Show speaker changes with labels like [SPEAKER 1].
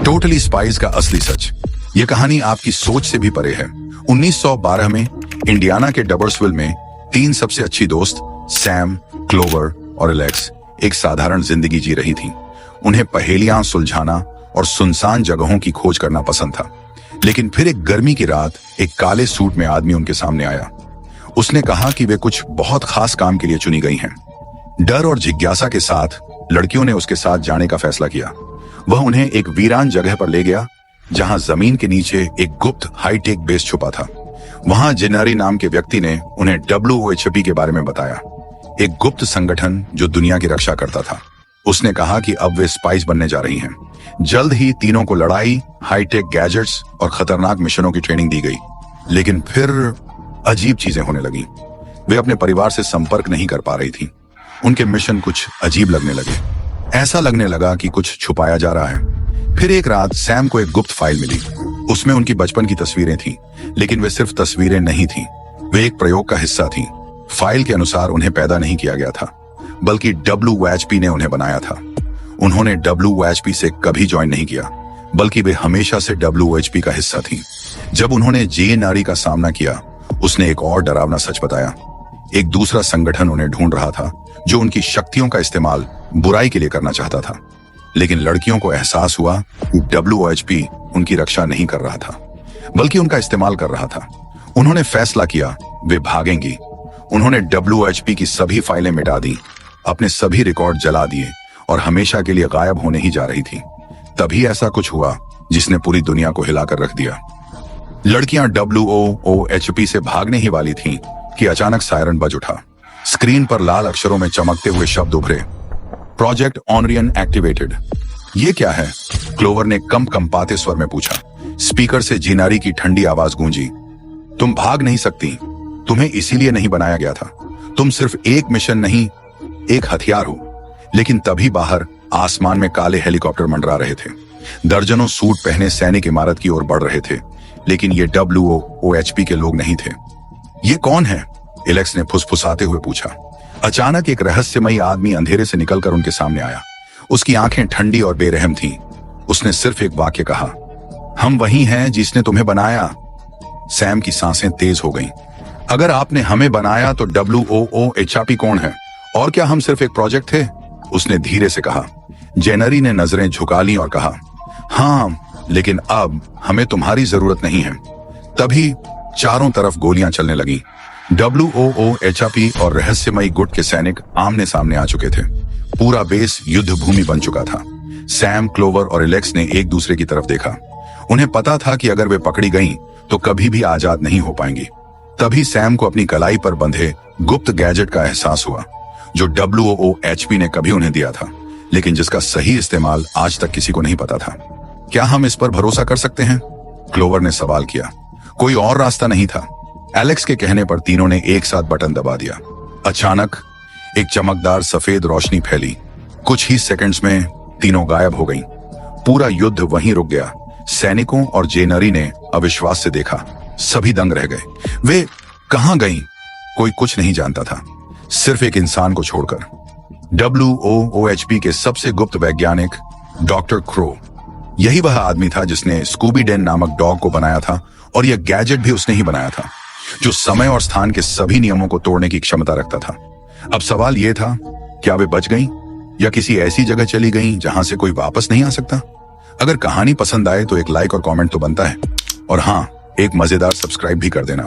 [SPEAKER 1] Totally spice का असली सच। ये कहानी आपकी सोच से भी परे है। 1912 में इंडियाना के डबर्सविल में 3 सबसे अच्छी दोस्त सैम, क्लोवर और एलेक्स एक साधारण जिंदगी जी रही थी। उन्हें पहेलियां सुलझाना और सुनसान जगहों की खोज करना पसंद था। लेकिन फिर एक गर्मी की रात एक काले सूट में आदमी उनके सामने आया। उसने कहा कि वे कुछ बहुत खास काम के लिए चुनी गई हैं। डर और जिज्ञासा के साथ लड़कियों ने उसके साथ जाने का फैसला किया। वह उन्हें एक वीरान जगह पर ले गया जहां जमीन के नीचे एक गुप्त हाईटेक बेस छुपा था। वहां जेनरी नाम के व्यक्ति ने उन्हें WOHP के बारे में बताया, एक गुप्त संगठन जो दुनिया की रक्षा करता था। उसने कहा कि अब वे स्पाइस बनने जा रही हैं। जल्द ही तीनों को लड़ाई, हाईटेक गैजेट्स और खतरनाक मिशनों की ट्रेनिंग दी गई। लेकिन फिर अजीब चीजें होने लगी। वे अपने परिवार से संपर्क नहीं कर पा रही थी। उनके मिशन कुछ अजीब लगने लगे। ऐसा लगने लगा कि कुछ छुपाया जा रहा है। फिर एक रात सैम को एक गुप्त फाइल मिली। उसमें उनकी बचपन की तस्वीरें थीं, लेकिन वे सिर्फ तस्वीरें नहीं थीं, वे एक प्रयोग का हिस्सा थीं। फाइल के अनुसार उन्हें पैदा नहीं किया गया था, बल्कि WOHP ने उन्हें बनाया था। उन्होंने WOHP से कभी ज्वाइन नहीं किया, बल्कि वे हमेशा से WOHP का हिस्सा थीं। जब उन्होंने जेएनआरई का सामना किया, उसने एक और डरावना सच बताया। एक दूसरा संगठन उन्हें ढूंढ रहा था जो उनकी शक्तियों का इस्तेमाल बुराई के लिए करना चाहता था। लेकिन लड़कियों को एहसास हुआ कि WOHP उनकी रक्षा नहीं कर रहा था, बल्कि उनका इस्तेमाल कर रहा था। उन्होंने फैसला किया वे भागेंगी। उन्होंने WOHP की सभी फाइलें मिटा दी, अपने सभी रिकॉर्ड जला दिए और हमेशा के लिए गायब होने ही जा रही थी। तभी ऐसा कुछ हुआ जिसने पूरी दुनिया को हिलाकर रख दिया। लड़कियां WOHP से भागने ही वाली थीं कि अचानक सायरन बज उठा। स्क्रीन पर लाल अक्षरों में चमकते हुए शब्द उभरे, प्रोजेक्ट ऑनरियन एक्टिवेटेड। ये क्या है? क्लोवर ने कंपाते स्वर में पूछा। स्पीकर से जीनारी की ठंडी आवाज गूंजी, तुम भाग नहीं सकती। तुम्हें इसीलिए नहीं बनाया गया था। तुम सिर्फ एक मिशन नहीं, एक हथियार हो। लेकिन तभी बाहर आसमान में काले हेलीकॉप्टर मंडरा रहे थे। दर्जनों सूट पहने सैनिक इमारत की ओर बढ़ रहे थे, लेकिन ये WOHP के लोग नहीं थे। ये कौन है? एलेक्स ने फुसफुसाते हुए पूछा। अचानक एक रहस्यमयी आदमी अंधेरे से निकलकर उनके सामने आया। उसकी आंखें ठंडी और बेरहम थीं। उसने सिर्फ एक वाक्य कहा, हम वही हैं जिसने तुम्हें बनाया। सैम की सांसें तेज हो गईं। अगर आपने हमें बनाया तो WOHP कौन है? और क्या हम सिर्फ एक प्रोजेक्ट थे? उसने धीरे से कहा। जेनरी ने नजरें झुका ली और कहा, हाँ, लेकिन अब हमें तुम्हारी जरूरत नहीं है। तभी चारों तरफ गोलियां चलने लगीं। WOHP और रहस्यमयी गुट के सैनिक आमने सामने आ चुके थे। पूरा बेस युद्ध भूमि बन चुका था। सैम, क्लोवर और एलेक्स ने एक दूसरे की तरफ देखा। उन्हें पता था कि अगर वे पकड़ी गईं तो कभी भी आजाद नहीं हो पाएंगी। तभी सैम को अपनी कलाई पर बंधे गुप्त गैजेट का एहसास हुआ, जो WOHP ने कभी उन्हें दिया था, लेकिन जिसका सही इस्तेमाल आज तक किसी को नहीं पता था। क्या हम इस पर भरोसा कर सकते हैं? क्लोवर ने सवाल किया। कोई और रास्ता नहीं था। एलेक्स के कहने पर तीनों ने एक साथ बटन दबा दिया। अचानक एक चमकदार सफेद रोशनी फैली। कुछ ही सेकंड्स में तीनों गायब हो गईं। पूरा युद्ध वहीं रुक गया। सैनिकों और जेनरी ने अविश्वास से देखा। सभी दंग रह गए। वे कहां गईं? कोई कुछ नहीं जानता था, सिर्फ एक इंसान को छोड़कर। WOHP के सबसे गुप्त वैज्ञानिक डॉक्टर क्रो। यही वह आदमी था जिसने स्कूबी डेन नामक डॉग को बनाया था, और यह गैजेट भी उसने ही बनाया था, जो समय और स्थान के सभी नियमों को तोड़ने की क्षमता रखता था। अब सवाल यह था, क्या वे बच गईं या किसी ऐसी जगह चली गईं जहां से कोई वापस नहीं आ सकता? अगर कहानी पसंद आए तो एक लाइक और कमेंट तो बनता है, और हाँ, एक मजेदार सब्सक्राइब भी कर देना।